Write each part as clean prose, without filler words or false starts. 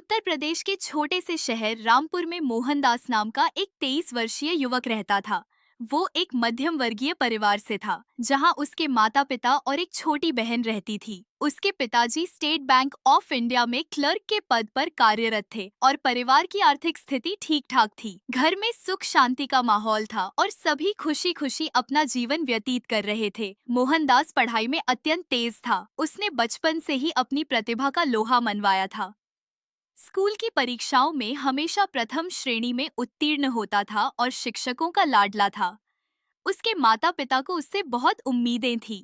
उत्तर प्रदेश के छोटे से शहर रामपुर में मोहनदास नाम का एक 23 वर्षीय युवक रहता था। वो एक मध्यम वर्गीय परिवार से था, जहां उसके माता पिता और एक छोटी बहन रहती थी। उसके पिताजी स्टेट बैंक ऑफ इंडिया में क्लर्क के पद पर कार्यरत थे और परिवार की आर्थिक स्थिति ठीक ठाक थी। घर में सुख शांति का माहौल था और सभी खुशी खुशी अपना जीवन व्यतीत कर रहे थे। मोहनदास पढ़ाई में अत्यंत तेज था। उसने बचपन से ही अपनी प्रतिभा का लोहा मनवाया था। स्कूल की परीक्षाओं में हमेशा प्रथम श्रेणी में उत्तीर्ण होता था और शिक्षकों का लाडला था। उसके माता पिता को उससे बहुत उम्मीदें थीं।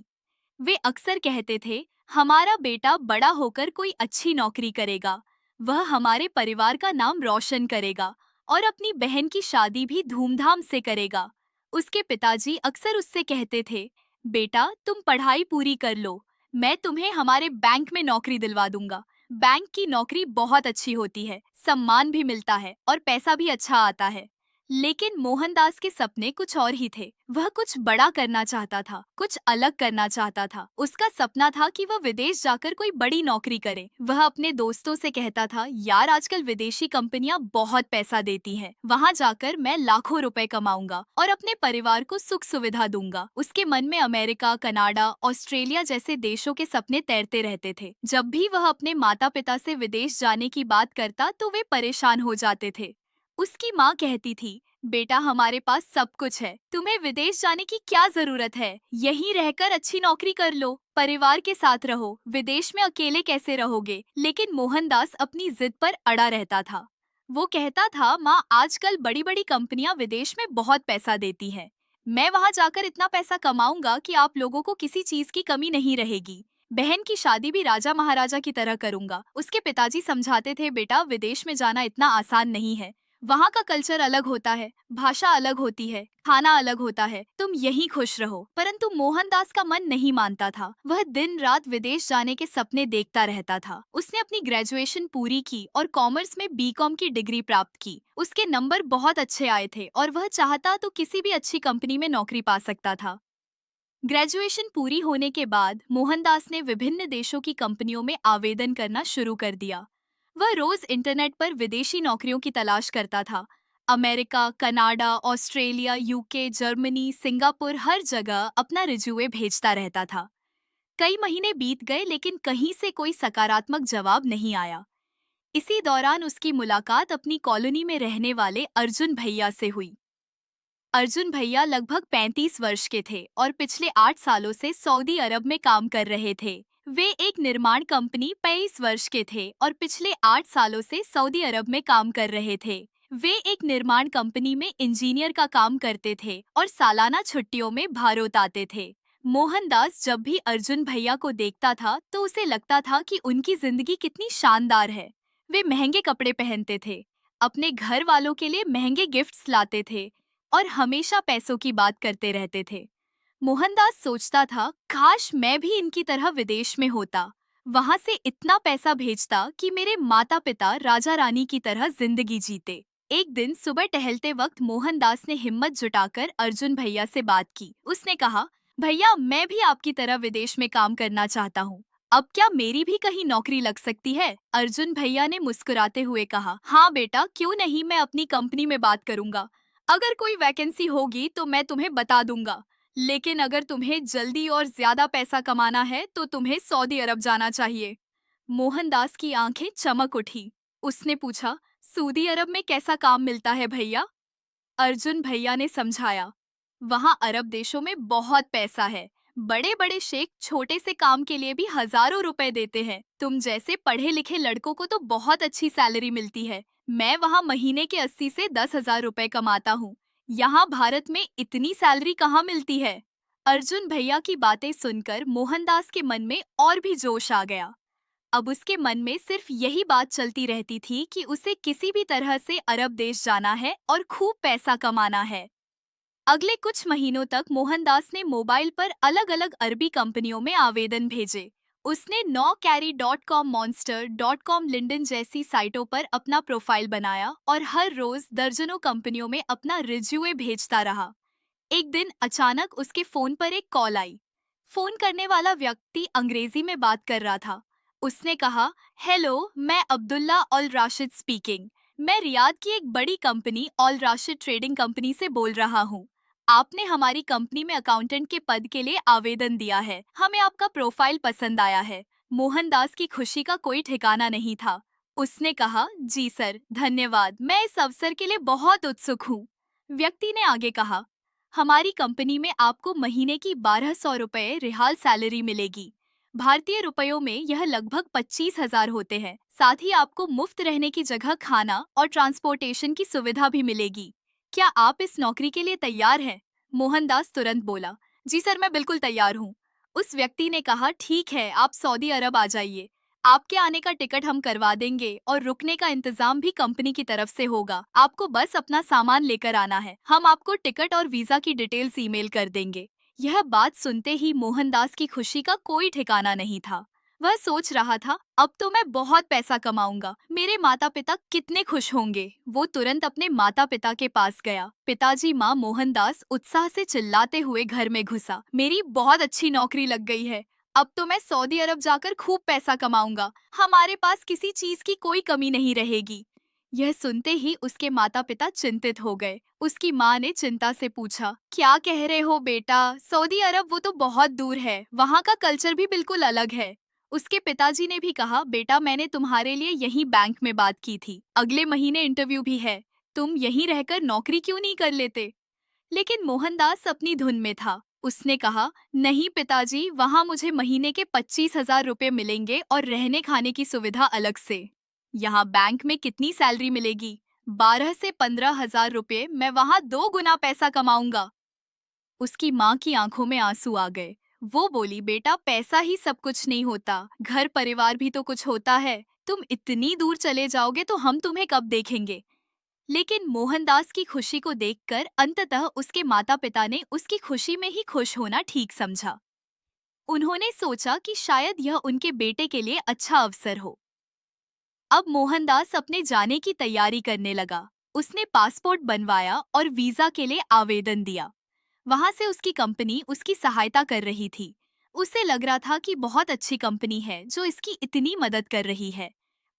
वे अक्सर कहते थे, हमारा बेटा बड़ा होकर कोई अच्छी नौकरी करेगा, वह हमारे परिवार का नाम रोशन करेगा और अपनी बहन की शादी भी धूमधाम से करेगा। उसके पिताजी अक्सर उससे कहते थे, बेटा तुम पढ़ाई पूरी कर लो, मैं तुम्हें हमारे बैंक में नौकरी दिलवा दूंगा। बैंक की नौकरी बहुत अच्छी होती है, सम्मान भी मिलता है और पैसा भी अच्छा आता है। लेकिन मोहनदास के सपने कुछ और ही थे। वह कुछ बड़ा करना चाहता था, कुछ अलग करना चाहता था। उसका सपना था कि वह विदेश जाकर कोई बड़ी नौकरी करे। वह अपने दोस्तों से कहता था, यार आजकल विदेशी कंपनियां बहुत पैसा देती हैं, वहां जाकर मैं लाखों रुपए कमाऊंगा और अपने परिवार को सुख सुविधा दूंगा। उसके मन में अमेरिका, कनाडा, ऑस्ट्रेलिया जैसे देशों के सपने तैरते रहते थे। जब भी वह अपने माता पिता से विदेश जाने की बात करता तो वे परेशान हो जाते थे। उसकी माँ कहती थी, बेटा हमारे पास सब कुछ है, तुम्हें विदेश जाने की क्या जरूरत है, यहीं रहकर अच्छी नौकरी कर लो, परिवार के साथ रहो, विदेश में अकेले कैसे रहोगे। लेकिन मोहनदास अपनी जिद पर अड़ा रहता था। वो कहता था, माँ आजकल बड़ी बड़ी कंपनियां विदेश में बहुत पैसा देती हैं, मैं वहां जाकर इतना पैसा कमाऊंगा कि आप लोगों को किसी चीज की कमी नहीं रहेगी। बहन की शादी भी राजा महाराजा की तरह करूंगा। उसके पिताजी समझाते थे, बेटा विदेश में जाना इतना आसान नहीं है, वहाँ का कल्चर अलग होता है, भाषा अलग होती है, खाना अलग होता है, तुम यहीं खुश रहो। परंतु मोहनदास का मन नहीं मानता था। वह दिन रात विदेश जाने के सपने देखता रहता था। उसने अपनी ग्रेजुएशन पूरी की और कॉमर्स में बीकॉम की डिग्री प्राप्त की। उसके नंबर बहुत अच्छे आए थे और वह चाहता तो किसी भी अच्छी कंपनी में नौकरी पा सकता था। ग्रेजुएशन पूरी होने के बाद मोहनदास ने विभिन्न देशों की कंपनियों में आवेदन करना शुरू कर दिया। वह रोज इंटरनेट पर विदेशी नौकरियों की तलाश करता था। America, Canada, Australia, UK, Germany, Singapore हर जगह अपना रिज्यूमे भेजता रहता था। कई महीने बीत गए लेकिन कहीं से कोई सकारात्मक जवाब नहीं आया। इसी दौरान उसकी मुलाकात अपनी कॉलोनी में रहने वाले अर्जुन भैया से हुई। अर्जुन भैया लगभग 35 वर्ष के थे और पिछले 8 सालों से सऊदी अरब में काम कर रहे थे। वे एक निर्माण कंपनी 23 वर्ष के थे और पिछले 8 सालों से सऊदी अरब में काम कर रहे थे। वे एक निर्माण कंपनी में इंजीनियर का काम करते थे और सालाना छुट्टियों में भारत आते थे। मोहनदास जब भी अर्जुन भैया को देखता था तो उसे लगता था कि उनकी जिंदगी कितनी शानदार है। वे महंगे कपड़े पहनते थे, अपने घर वालों के लिए महंगे गिफ्ट्स लाते थे और हमेशा पैसों की बात करते रहते थे। मोहनदास सोचता था, काश मैं भी इनकी तरह विदेश में होता, वहां से इतना पैसा भेजता कि मेरे माता पिता राजा रानी की तरह जिंदगी जीते। एक दिन सुबह टहलते वक्त मोहनदास ने हिम्मत जुटाकर अर्जुन भैया से बात की। उसने कहा, भैया मैं भी आपकी तरह विदेश में काम करना चाहता हूँ, अब क्या मेरी भी कहीं नौकरी लग सकती है। अर्जुन भैया ने मुस्कुराते हुए कहा, हाँ बेटा क्यों नहीं, मैं अपनी कंपनी में बात करूंगा, अगर कोई वैकेंसी होगी तो मैं तुम्हें बता दूंगा। लेकिन अगर तुम्हें जल्दी और ज्यादा पैसा कमाना है तो तुम्हें सऊदी अरब जाना चाहिए। मोहनदास की आंखें चमक उठी। उसने पूछा, सऊदी अरब में कैसा काम मिलता है भैया? अर्जुन भैया ने समझाया, वहाँ अरब देशों में बहुत पैसा है, बड़े बड़े शेख छोटे से काम के लिए भी हजारों रुपए देते हैं। तुम जैसे पढ़े लिखे लड़कों को तो बहुत अच्छी सैलरी मिलती है। मैं वहाँ महीने के 80 से 10,000 रुपए कमाता हूँ। यहाँ भारत में इतनी सैलरी कहाँ मिलती है? अर्जुन भैया की बातें सुनकर मोहनदास के मन में और भी जोश आ गया। अब उसके मन में सिर्फ यही बात चलती रहती थी कि उसे किसी भी तरह से अरब देश जाना है और खूब पैसा कमाना है। अगले कुछ महीनों तक मोहनदास ने मोबाइल पर अलग अलग अरबी कंपनियों में आवेदन भेजे। उसने नौकरी.com, monster.com, लिंडन जैसी साइटों पर अपना प्रोफाइल बनाया और हर रोज दर्जनों कंपनियों में अपना रिज्यूमे भेजता रहा। एक दिन अचानक उसके फोन पर एक कॉल आई। फोन करने वाला व्यक्ति अंग्रेजी में बात कर रहा था। उसने कहा, हेलो, मैं अब्दुल्ला अल राशिद स्पीकिंग। मैं रियाद की एक बड़ी कंपनी अल राशिद ट्रेडिंग कंपनी से बोल रहा हूँ। आपने हमारी कंपनी में अकाउंटेंट के पद के लिए आवेदन दिया है। हमें आपका प्रोफाइल पसंद आया है। मोहनदास की खुशी का कोई ठिकाना नहीं था। उसने कहा, जी सर, धन्यवाद, मैं इस अवसर के लिए बहुत उत्सुक हूँ। व्यक्ति ने आगे कहा, हमारी कंपनी में आपको महीने की 1200 रुपए रिहाल सैलरी मिलेगी। भारतीय रुपयों में यह लगभग 25,000 होते हैं। साथ ही आपको मुफ्त रहने की जगह, खाना और ट्रांसपोर्टेशन की सुविधा भी मिलेगी। क्या आप इस नौकरी के लिए तैयार हैं? मोहनदास तुरंत बोला, जी सर, मैं बिल्कुल तैयार हूँ। उस व्यक्ति ने कहा, ठीक है, आप सऊदी अरब आ जाइए। आपके आने का टिकट हम करवा देंगे और रुकने का इंतजाम भी कंपनी की तरफ से होगा। आपको बस अपना सामान लेकर आना है। हम आपको टिकट और वीजा की डिटेल्स ईमेल कर देंगे। यह बात सुनते ही मोहनदास की खुशी का कोई ठिकाना नहीं था। वह सोच रहा था, अब तो मैं बहुत पैसा कमाऊंगा। मेरे माता पिता कितने खुश होंगे। वो तुरंत अपने माता पिता के पास गया। पिताजी, माँ मोहनदास उत्साह से चिल्लाते हुए घर में घुसा, मेरी बहुत अच्छी नौकरी लग गई है। अब तो मैं सऊदी अरब जाकर खूब पैसा कमाऊंगा। हमारे पास किसी चीज की कोई कमी नहीं रहेगी। यह सुनते ही उसके माता पिता चिंतित हो गए। उसकी माँ ने चिंता से पूछा, क्या कह रहे हो बेटा? सऊदी अरब वो तो बहुत दूर है, वहाँ का कल्चर भी बिल्कुल अलग है। उसके पिताजी ने भी कहा, बेटा, मैंने तुम्हारे लिए यही बैंक में बात की थी। अगले महीने इंटरव्यू भी है। तुम यहीं रहकर नौकरी क्यों नहीं कर लेते? लेकिन मोहनदास अपनी धुन में था। उसने कहा, नहीं पिताजी, वहाँ मुझे महीने के 25,000 रुपए मिलेंगे और रहने खाने की सुविधा अलग से। यहाँ बैंक में कितनी सैलरी मिलेगी? 12 से 15,000 रुपए। मैं वहाँ 2 गुना पैसा कमाऊंगा। उसकी माँ की आंखों में आंसू आ गए। वो बोली, बेटा, पैसा ही सब कुछ नहीं होता, घर परिवार भी तो कुछ होता है। तुम इतनी दूर चले जाओगे तो हम तुम्हें कब देखेंगे? लेकिन मोहनदास की खुशी को देखकर अंततः उसके माता पिता ने उसकी खुशी में ही खुश होना ठीक समझा। उन्होंने सोचा कि शायद यह उनके बेटे के लिए अच्छा अवसर हो। अब मोहनदास अपने जाने की तैयारी करने लगा। उसने पासपोर्ट बनवाया और वीजा के लिए आवेदन दिया। वहां से उसकी कंपनी उसकी सहायता कर रही थी। उसे लग रहा था कि बहुत अच्छी कंपनी है जो इसकी इतनी मदद कर रही है।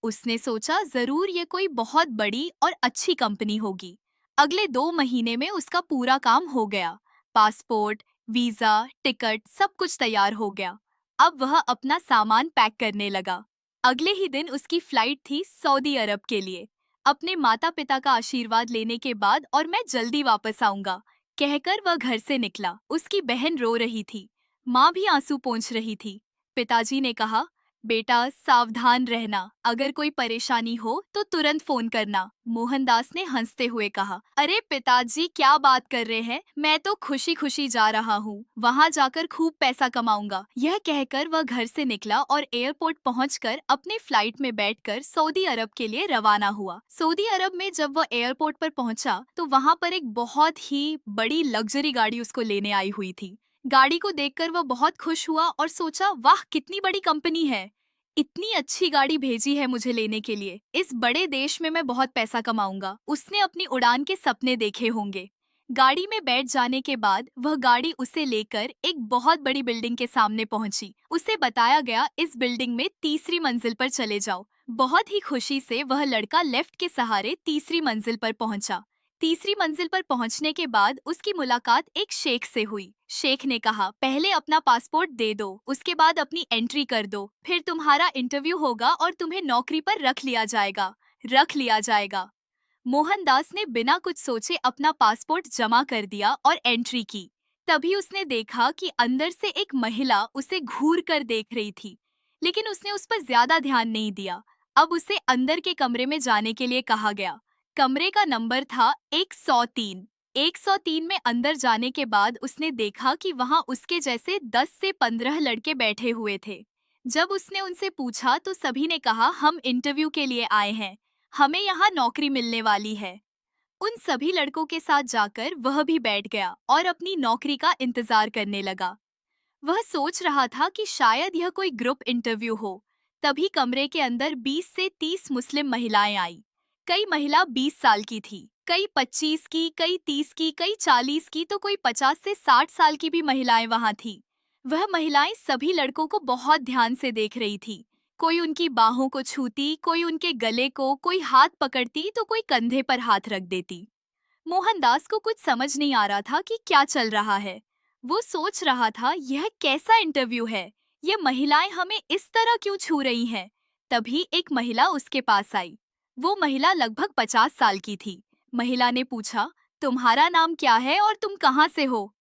उसने सोचा, जरूर ये कोई बहुत बड़ी और अच्छी कंपनी होगी। अगले 2 महीने में उसका पूरा काम हो गया। पासपोर्ट, वीजा, टिकट, सब कुछ तैयार हो गया। अब वह अपना सामान पैक करने लगा। अगले ही दिन उसकी फ्लाइट थी सऊदी अरब के लिए। अपने माता पिता का आशीर्वाद लेने के बाद और मैं जल्दी वापस आऊंगा कहकर वह घर से निकला। उसकी बहन रो रही थी। माँ भी आंसू पोंछ रही थी। पिताजी ने कहा, बेटा, सावधान रहना। अगर कोई परेशानी हो तो तुरंत फोन करना। मोहनदास ने हंसते हुए कहा, अरे पिताजी, क्या बात कर रहे हैं? मैं तो खुशी खुशी जा रहा हूँ। वहाँ जाकर खूब पैसा कमाऊंगा। यह कहकर वह घर से निकला और एयरपोर्ट पहुंचकर अपने फ्लाइट में बैठकर सऊदी अरब के लिए रवाना हुआ। सऊदी अरब में जब वह एयरपोर्ट पर पहुंचा तो वहाँ पर एक बहुत ही बड़ी लग्जरी गाड़ी उसको लेने आई हुई थी। गाड़ी को देखकर वह बहुत खुश हुआ और सोचा, वाह, कितनी बड़ी कंपनी है। इतनी अच्छी गाड़ी भेजी है मुझे लेने के लिए। इस बड़े देश में मैं बहुत पैसा कमाऊंगा। उसने अपनी उड़ान के सपने देखे होंगे। गाड़ी में बैठ जाने के बाद वह गाड़ी उसे लेकर एक बहुत बड़ी बिल्डिंग के सामने पहुंची। उसे बताया गया, इस बिल्डिंग में तीसरी मंजिल पर चले जाओ। बहुत ही खुशी से वह लड़का लिफ्ट के सहारे तीसरी मंजिल पर पहुंचा। तीसरी मंजिल पर पहुंचने के बाद उसकी मुलाकात एक शेख से हुई। शेख ने कहा, पहले अपना पासपोर्ट दे दो, उसके बाद अपनी एंट्री कर दो, फिर तुम्हारा इंटरव्यू होगा और तुम्हें नौकरी पर रख लिया जाएगा। रख लिया जाएगा। मोहनदास ने बिना कुछ सोचे अपना पासपोर्ट जमा कर दिया और एंट्री की। तभी उसने देखा कि अंदर से एक महिला उसे घूर कर देख रही थी, लेकिन उसने उस पर ज्यादा ध्यान नहीं दिया। अब उसे अंदर के कमरे में जाने के लिए कहा गया। कमरे का नंबर था 103। 103 में अंदर जाने के बाद उसने देखा कि वहां उसके जैसे 10 से 15 लड़के बैठे हुए थे। जब उसने उनसे पूछा तो सभी ने कहा, हम इंटरव्यू के लिए आए हैं, हमें यहाँ नौकरी मिलने वाली है। उन सभी लड़कों के साथ जाकर वह भी बैठ गया और अपनी नौकरी का इंतजार करने लगा। वह सोच रहा था कि शायद यह कोई ग्रुप इंटरव्यू हो। तभी कमरे के अंदर 20 से 30 मुस्लिम महिलाएं आई। कई महिला 20 साल की थी, कई 25 की, कई 30 की, कई 40 की, तो कोई 50 से 60 साल की भी महिलाएं वहां थी। वह महिलाएं सभी लड़कों को बहुत ध्यान से देख रही थी। कोई उनकी बाहों को छूती, कोई उनके गले को, कोई हाथ पकड़ती तो कोई कंधे पर हाथ रख देती। मोहनदास को कुछ समझ नहीं आ रहा था कि क्या चल रहा है। वो सोच रहा था यह कैसा इंटरव्यू है, ये महिलाएं हमें इस तरह क्यों छू रही हैं। तभी एक महिला उसके पास आई। वो महिला लगभग 50 साल की थी। महिला ने पूछा, तुम्हारा नाम क्या है और तुम कहाँ से हो?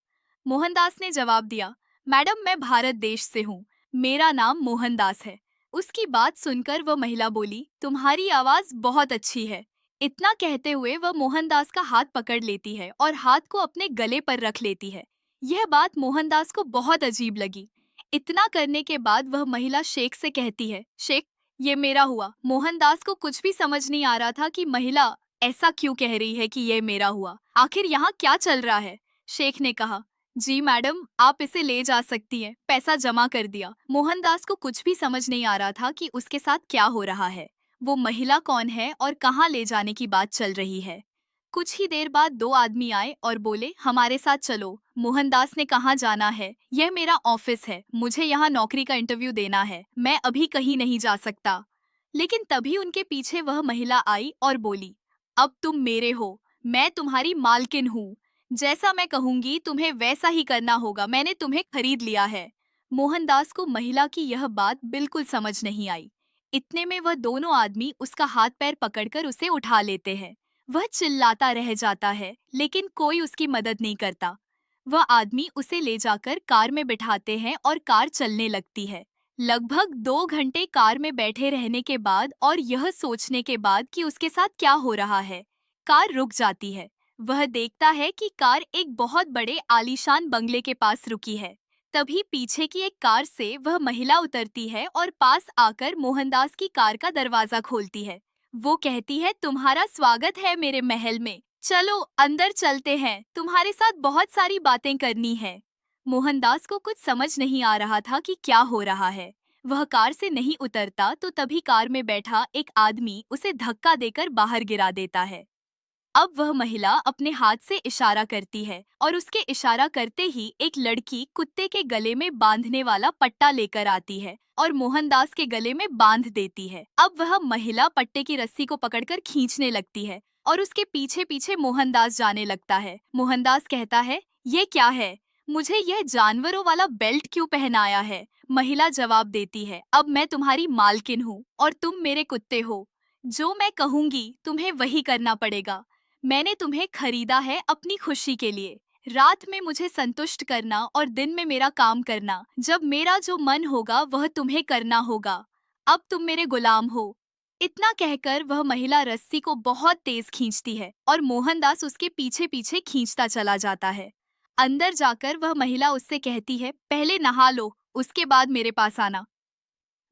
मोहनदास ने जवाब दिया, मैडम मैं भारत देश से हूँ, मेरा नाम मोहनदास है। उसकी बात सुनकर वह महिला बोली, तुम्हारी आवाज बहुत अच्छी है। इतना कहते हुए वह मोहनदास का हाथ पकड़ लेती है और हाथ को अपने गले पर रख लेती है। यह बात मोहनदास को बहुत अजीब लगी। इतना करने के बाद वह महिला शेख से कहती है, शेख ये मेरा हुआ। मोहनदास को कुछ भी समझ नहीं आ रहा था कि महिला ऐसा क्यों कह रही है कि ये मेरा हुआ, आखिर यहाँ क्या चल रहा है। शेख ने कहा, जी मैडम आप इसे ले जा सकती हैं, पैसा जमा कर दिया। मोहनदास को कुछ भी समझ नहीं आ रहा था कि उसके साथ क्या हो रहा है, वो महिला कौन है और कहाँ ले जाने की बात चल रही है। कुछ ही देर बाद दो आदमी आए और बोले, हमारे साथ चलो। मोहनदास ने कहाँ जाना है? यह मेरा ऑफिस है, मुझे यहाँ नौकरी का इंटरव्यू देना है, मैं अभी कहीं नहीं जा सकता। लेकिन तभी उनके पीछे वह महिला आई और बोली, अब तुम मेरे हो, मैं तुम्हारी मालकिन हूँ, जैसा मैं कहूंगी तुम्हें वैसा ही करना होगा, मैंने तुम्हें खरीद लिया है। मोहनदास को महिला की यह बात बिल्कुल समझ नहीं आई। इतने में वह दोनों आदमी उसका हाथ पैर पकड़कर उसे उठा लेते हैं। वह चिल्लाता रह जाता है लेकिन कोई उसकी मदद नहीं करता। वह आदमी उसे ले जाकर कार में बिठाते हैं और कार चलने लगती है। लगभग 2 घंटे कार में बैठे रहने के बाद और यह सोचने के बाद कि उसके साथ क्या हो रहा है, कार रुक जाती है। वह देखता है कि कार एक बहुत बड़े आलीशान बंगले के पास रुकी है। तभी पीछे की एक कार से वह महिला उतरती है और पास आकर मोहनदास की कार का दरवाजा खोलती है। वो कहती है, तुम्हारा स्वागत है मेरे महल में, चलो अंदर चलते हैं, तुम्हारे साथ बहुत सारी बातें करनी है। मोहनदास को कुछ समझ नहीं आ रहा था कि क्या हो रहा है। वह कार से नहीं उतरता तो तभी कार में बैठा एक आदमी उसे धक्का देकर बाहर गिरा देता है। अब वह महिला अपने हाथ से इशारा करती है और उसके इशारा करते ही एक लड़की कुत्ते के गले में बांधने वाला पट्टा लेकर आती है और मोहनदास के गले में बांध देती है। अब वह महिला पट्टे की रस्सी को पकड़कर खींचने लगती है और उसके पीछे पीछे मोहनदास जाने लगता है। मोहनदास कहता है, ये क्या है, मुझे यह जानवरों वाला बेल्ट क्यों पहनाया है? महिला जवाब देती है, अब मैं तुम्हारी मालकिन हूँ और तुम मेरे कुत्ते हो, जो मैं कहूँगी तुम्हें वही करना पड़ेगा। मैंने तुम्हें खरीदा है अपनी खुशी के लिए, रात में मुझे संतुष्ट करना और दिन में मेरा काम करना। जब मेरा जो मन होगा वह तुम्हें करना होगा। अब तुम मेरे गुलाम हो। इतना कहकर वह महिला रस्सी को बहुत तेज खींचती है और मोहनदास उसके पीछे पीछे खींचता चला जाता है। अंदर जाकर वह महिला उससे कहती है, पहले नहा लो, उसके बाद मेरे पास आना।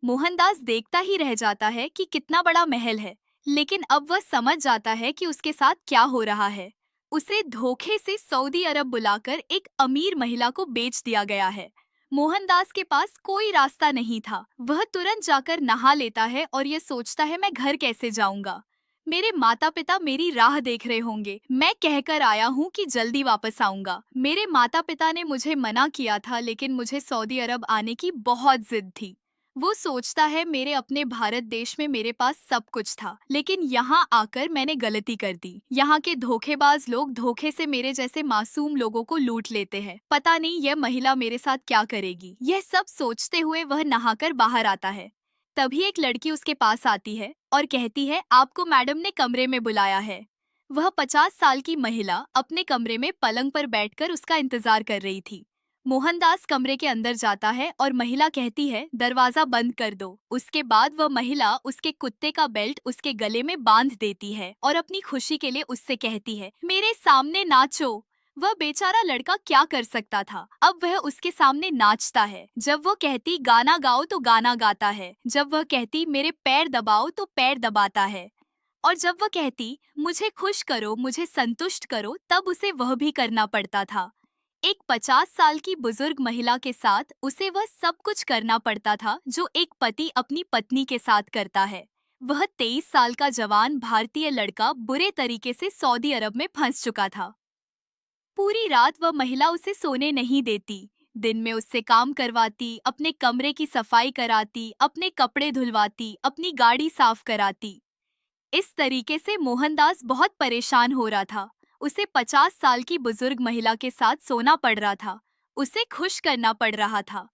मोहनदास देखता ही रह जाता है कि कितना बड़ा महल है, लेकिन अब वह समझ जाता है कि उसके साथ क्या हो रहा है। उसे धोखे से सऊदी अरब बुलाकर एक अमीर महिला को बेच दिया गया है। मोहनदास के पास कोई रास्ता नहीं था। वह तुरंत जाकर नहा लेता है और यह सोचता है, मैं घर कैसे जाऊंगा? मेरे माता पिता मेरी राह देख रहे होंगे। मैं कहकर आया हूँ कि जल्दी वापस आऊंगा। मेरे माता पिता ने मुझे मना किया था, लेकिन मुझे सऊदी अरब आने की बहुत जिद थी। वो सोचता है, मेरे अपने भारत देश में मेरे पास सब कुछ था, लेकिन यहाँ आकर मैंने गलती कर दी। यहाँ के धोखेबाज लोग धोखे से मेरे जैसे मासूम लोगों को लूट लेते हैं। पता नहीं यह महिला मेरे साथ क्या करेगी। यह सब सोचते हुए वह नहाकर बाहर आता है। तभी एक लड़की उसके पास आती है और कहती है, आपको मैडम ने कमरे में बुलाया है। वह 50 साल की महिला अपने कमरे में पलंग पर बैठकर उसका इंतजार कर रही थी। मोहनदास कमरे के अंदर जाता है और महिला कहती है, दरवाजा बंद कर दो। उसके बाद वह महिला उसके कुत्ते का बेल्ट उसके गले में बांध देती है और अपनी खुशी के लिए उससे कहती है, मेरे सामने नाचो। वह बेचारा लड़का क्या कर सकता था, अब वह उसके सामने नाचता है। जब वह कहती गाना गाओ तो गाना गाता है, जब वह कहती मेरे पैर दबाओ तो पैर दबाता है, और जब वह कहती मुझे खुश करो, मुझे संतुष्ट करो, तब उसे वह भी करना पड़ता था। एक 50 साल की बुजुर्ग महिला के साथ उसे वह सब कुछ करना पड़ता था जो एक पति अपनी पत्नी के साथ करता है। वह 23 साल का जवान भारतीय लड़का बुरे तरीके से सऊदी अरब में फंस चुका था। पूरी रात वह महिला उसे सोने नहीं देती। दिन में उससे काम करवाती, अपने कमरे की सफाई कराती, अपने कपड़े धुलवाती, अपनी गाड़ी साफ कराती। इस तरीके से मोहनदास बहुत परेशान हो रहा था। उसे 50 साल की बुजुर्ग महिला के साथ सोना पड़ रहा था। उसे खुश करना पड़ रहा था।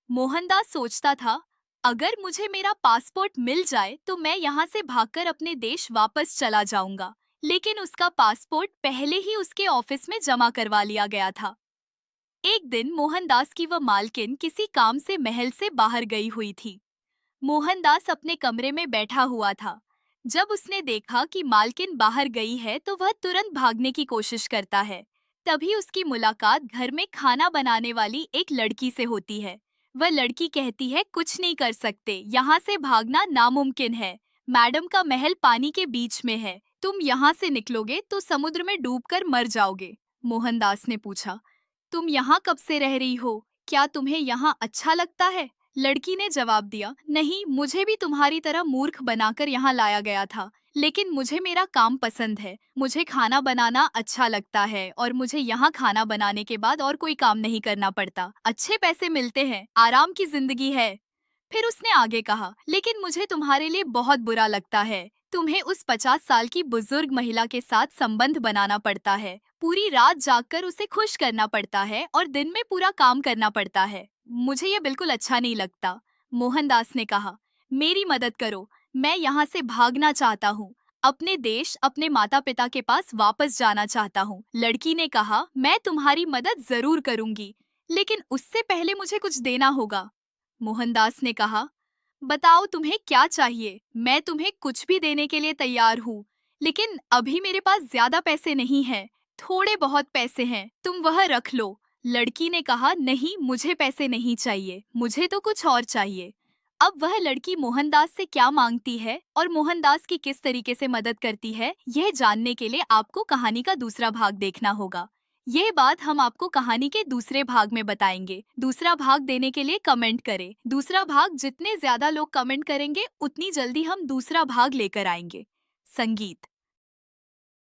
मोहनदास सोचता था, अगर मुझे मेरा पासपोर्ट मिल जाए तो मैं यहाँ से भागकर अपने देश वापस चला जाऊंगा। लेकिन उसका पासपोर्ट पहले ही उसके ऑफिस में जमा करवा लिया गया था। एक दिन मोहनदास की वह मालकिन किसी काम से महल से बाहर गई हुई थी। मोहनदास अपने कमरे में बैठा हुआ था। जब उसने देखा कि मालकिन बाहर गई है तो वह तुरंत भागने की कोशिश करता है। तभी उसकी मुलाकात घर में खाना बनाने वाली एक लड़की से होती है। वह लड़की कहती है, कुछ नहीं कर सकते, यहाँ से भागना नामुमकिन है। मैडम का महल पानी के बीच में है, तुम यहाँ से निकलोगे तो समुद्र में डूबकर मर जाओगे। मोहनदास ने पूछा, तुम यहाँ कब से रह रही हो? क्या तुम्हें यहाँ अच्छा लगता है? लड़की ने जवाब दिया, नहीं, मुझे भी तुम्हारी तरह मूर्ख बनाकर यहाँ लाया गया था, लेकिन मुझे मेरा काम पसंद है। मुझे खाना बनाना अच्छा लगता है और मुझे यहाँ खाना बनाने के बाद और कोई काम नहीं करना पड़ता। अच्छे पैसे मिलते हैं, आराम की जिंदगी है। फिर उसने आगे कहा, लेकिन मुझे तुम्हारे लिए बहुत बुरा लगता है। तुम्हें उस 50 साल की बुजुर्ग महिला के साथ संबंध बनाना पड़ता है, पूरी रात जागकर उसे खुश करना पड़ता है और दिन में पूरा काम करना पड़ता है। मुझे ये बिल्कुल अच्छा नहीं लगता। मोहनदास ने कहा, मेरी मदद करो, मैं यहाँ से भागना चाहता हूँ। अपने देश, अपने माता पिता के पास वापस जाना चाहता हूँ। लड़की ने कहा, मैं तुम्हारी मदद जरूर करूंगी, लेकिन उससे पहले मुझे कुछ देना होगा। मोहनदास ने कहा, बताओ तुम्हें क्या चाहिए, मैं तुम्हें कुछ भी देने के लिए तैयार हूँ, लेकिन अभी मेरे पास ज्यादा पैसे नहीं हैं, थोड़े बहुत पैसे हैं, तुम वह रख लो। लड़की ने कहा, नहीं, मुझे पैसे नहीं चाहिए, मुझे तो कुछ और चाहिए। अब वह लड़की मोहनदास से क्या मांगती है और मोहनदास की किस तरीके से मदद करती है, यह जानने के लिए आपको कहानी का दूसरा भाग देखना होगा। यह बात हम आपको कहानी के दूसरे भाग में बताएंगे। दूसरा भाग देने के लिए कमेंट करें। दूसरा भाग जितने ज्यादा लोग कमेंट करेंगे उतनी जल्दी हम दूसरा भाग लेकर आएंगे। संगीत।